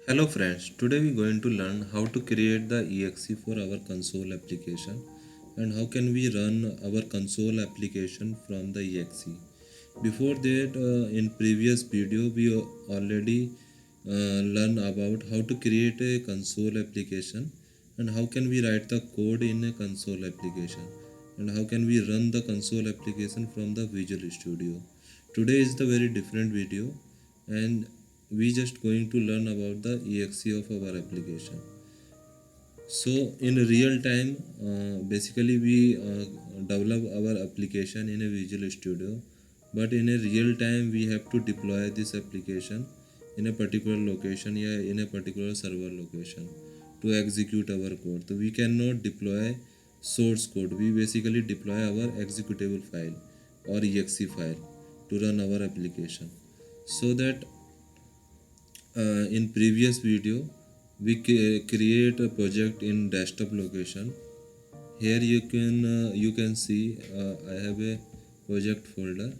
Hello friends, today we are going to learn how to create the exe for our console application and how can we run our console application from the exe. Before that, in previous video we already learn about how to create a console application and how can we write the code in a console application and how can we run the console application from the Visual Studio. Today is the very different video and we just going to learn about the exe of our application. So in real time, basically we develop our application in a Visual Studio, but in a real time we have to deploy this application in a particular location, yeah, in a particular server location to execute our code. So we cannot deploy source code, we basically deploy our executable file or exe file to run our application. So that in previous video we create a project in desktop location. Here you can see I have a project folder.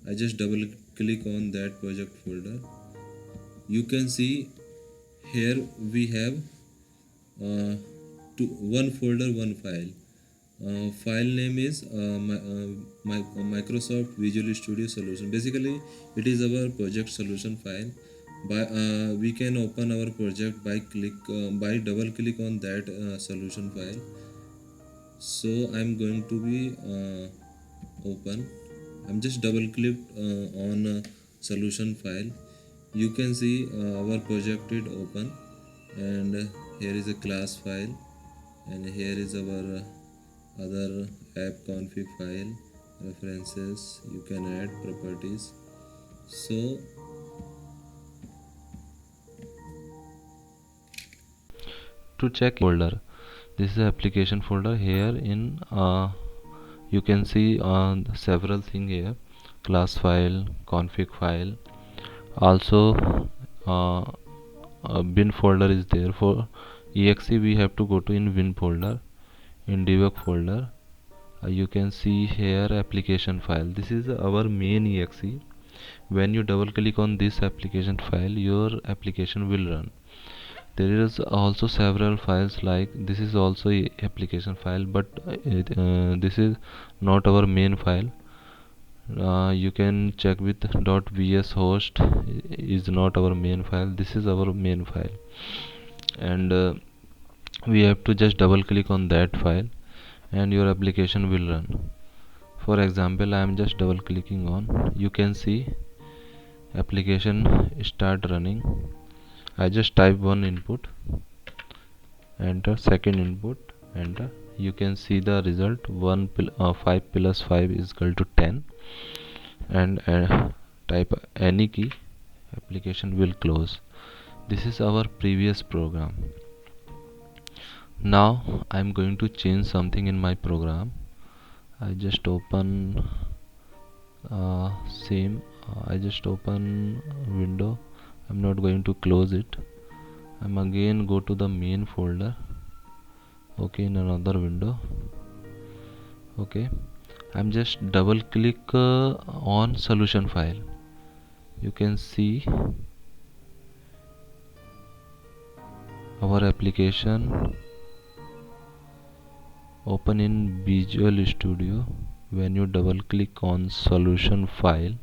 I just double click on that project folder. You can see here we have one folder, one file. File name is Microsoft Visual Studio Solution. Basically, it is our project solution file. We can open our project by double click on that solution file. So I'm going to be open. I'm just double clicked on solution file. You can see our project is open, and here is a class file, and here is our other app config file, references. You can add properties. So to check folder, this is the application folder. Here in you can see several things here: class file, config file, also uh, a bin folder is there. For exe we have to go to in bin folder. In debug folder you can see here application file. This is our main exe. When you double click on this application file, your application will run. There is also several files, like this is also a application file, but this is not our main file. You can check with .vs host is not our main file. This is our main file, and we have to just double click on that file and your application will run. For example, I am just double clicking on. You can see application start running. I just type one input, enter second input, enter. You can see the result 5 plus 5 is equal to 10, and type any key, application will close. This is our previous program. Now I'm going to change something in my program. I just open same I just open window. I'm not going to close it. I'm again go to the main folder. Okay, in another window. Okay, I'm just double click on solution file. You can see our application open in Visual Studio. When you double click on solution file,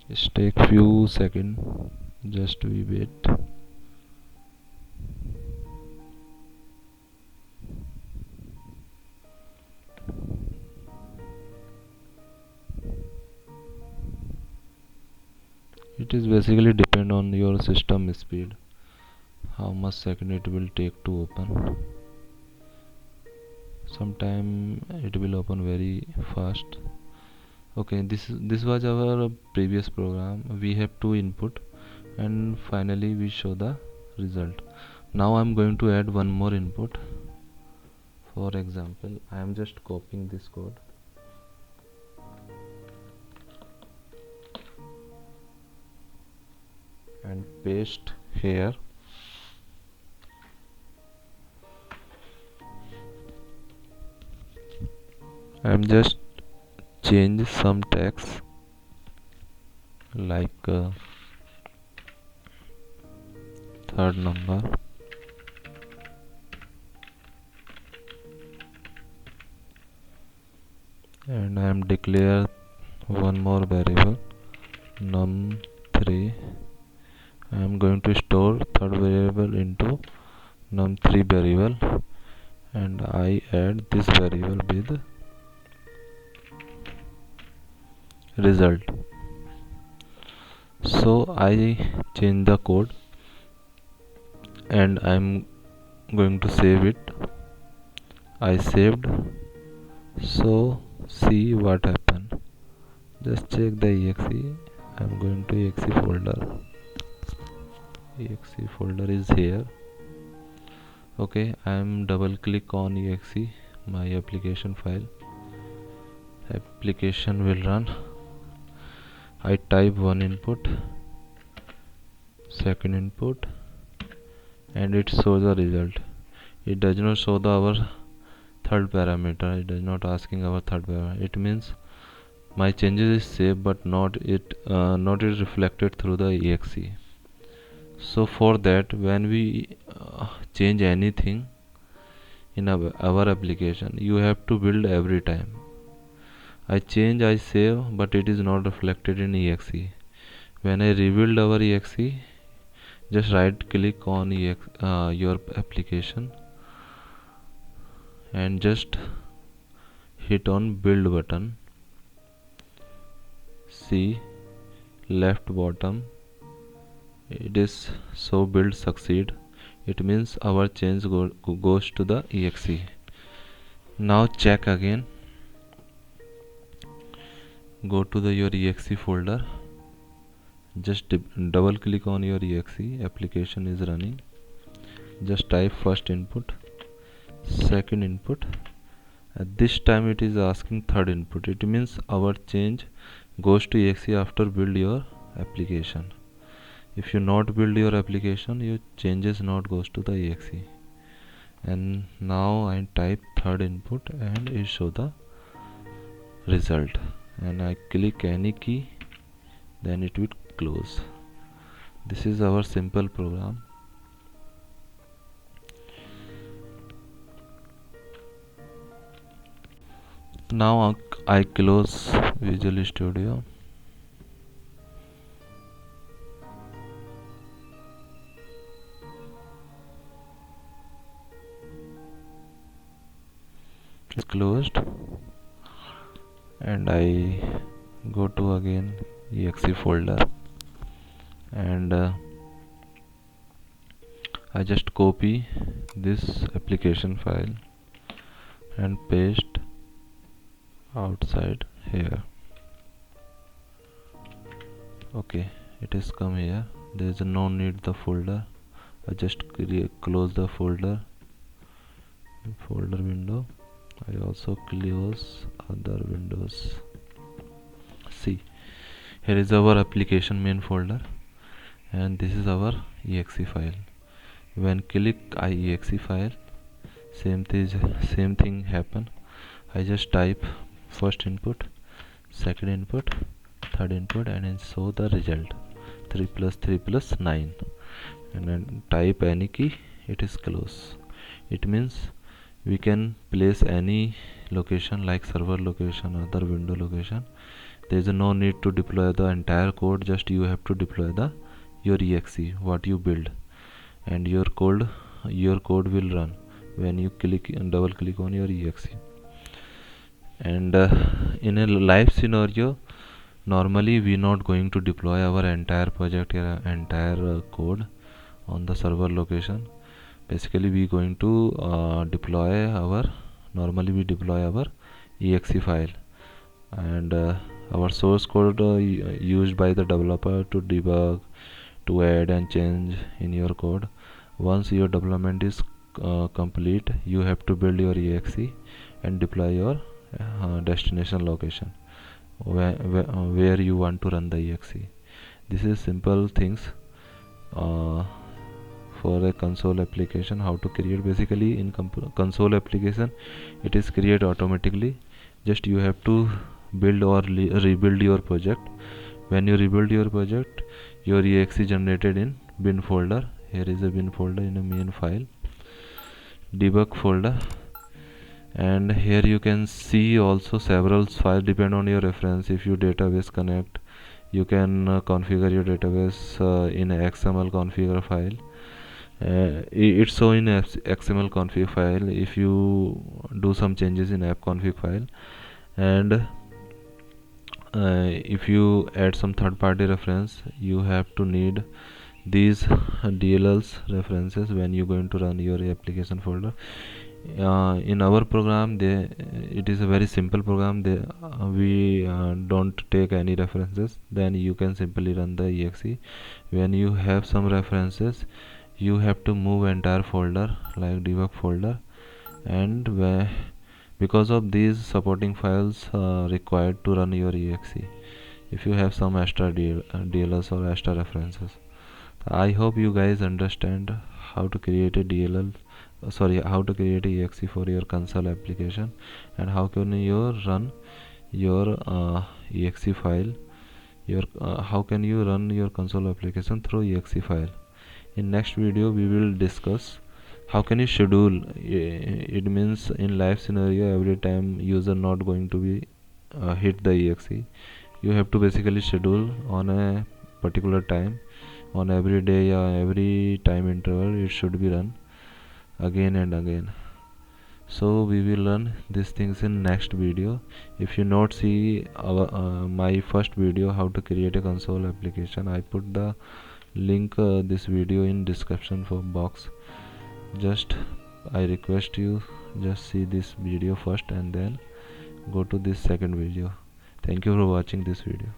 just take few seconds, just we wait. It is basically depend on your system speed, how much second it will take to open. Sometime it will open very fast. Okay, this was our previous program. We have to input and finally we show the result. Now I'm going to add one more input. For example, I am just copying this code and paste here. I'm just change some text like third number, and I am declare one more variable num3. I am going to store third variable into num3 variable, and I add this variable with result. So I change the code and I'm going to save it. I saved. So see what happened. Just check the exe. I'm going to exe folder. Exe folder is here. Okay, I'm double click on exe, my application file. Application will run. I type one input, second input, and it shows the result. It does not show the our third parameter. It does not asking our third parameter. It means my changes is saved but not it reflected through the exe. So for that, when we change anything in our application, you have to build every time. I change, I save, but it is not reflected in exe. When I rebuild our exe, just right click on your application and just hit on build button. See left bottom, it is so build succeed. It means our change goes to the exe. Now check again. Go to your exe folder. Just double click on your exe. Application is running. Just type first input, second input. At this time it is asking third input. It means our change goes to exe after build your application. If you not build your application, your changes not goes to the exe. And now I type third input and it show the result, and I click any key, then it will close. This is our simple program. Now I close Visual Studio. It's closed, and I go to again exe folder, and I just copy this application file and paste outside here. Okay, it is come here. There is no need the folder. I just close the folder window. I also close other windows. See, here is our application main folder, and this is our exe file. When click exe file, same thing happen. I just type first input, second input, third input, and then show the result 3 plus 3 plus 9, and then type any key. It is close. It means we can place any location like server location, other window location. There is no need to deploy the entire code. Just you have to deploy the your exe what you build, and your code will run when you double click on your exe. And in a live scenario, normally we not going to deploy our entire project or entire code on the server location. Basically we going to deploy our exe file, and our source code used by the developer to debug, to add and change in your code. Once your development is complete, you have to build your exe and deploy your destination location where you want to run the exe. This is simple things for a console application. How to create? Basically in console application, it is create automatically, just you have to build or rebuild your project. When you rebuild your project, your exe generated in bin folder. Here is a bin folder in a main file, debug folder, and here you can see also several files depend on your reference. If you database connect, you can configure your database in a XML configure file. It's so in XML config file. If you do some changes in app config file, and if you add some third party reference, you have to need these DLLs references when you're going to run your application folder. In our program, it is a very simple program. We don't take any references. Then you can simply run the exe. When you have some references, you have to move entire folder like debug folder, and because of these supporting files required to run your exe, if you have some extra DLLs or extra references. I hope you guys understand how to create a DLL, how to create a exe for your console application, and how can you run your exe file, how can you run your console application through exe file. In next video we will discuss how can you schedule. It means in live scenario, every time user not going to be hit the exe, you have to basically schedule on a particular time, on every day or every time interval it should be run again and again. So we will learn these things in next video. If you not see our my first video how to create a console application, I put the link this video in description for box. Just I request you just see this video first and then go to this second video. Thank you for watching this video.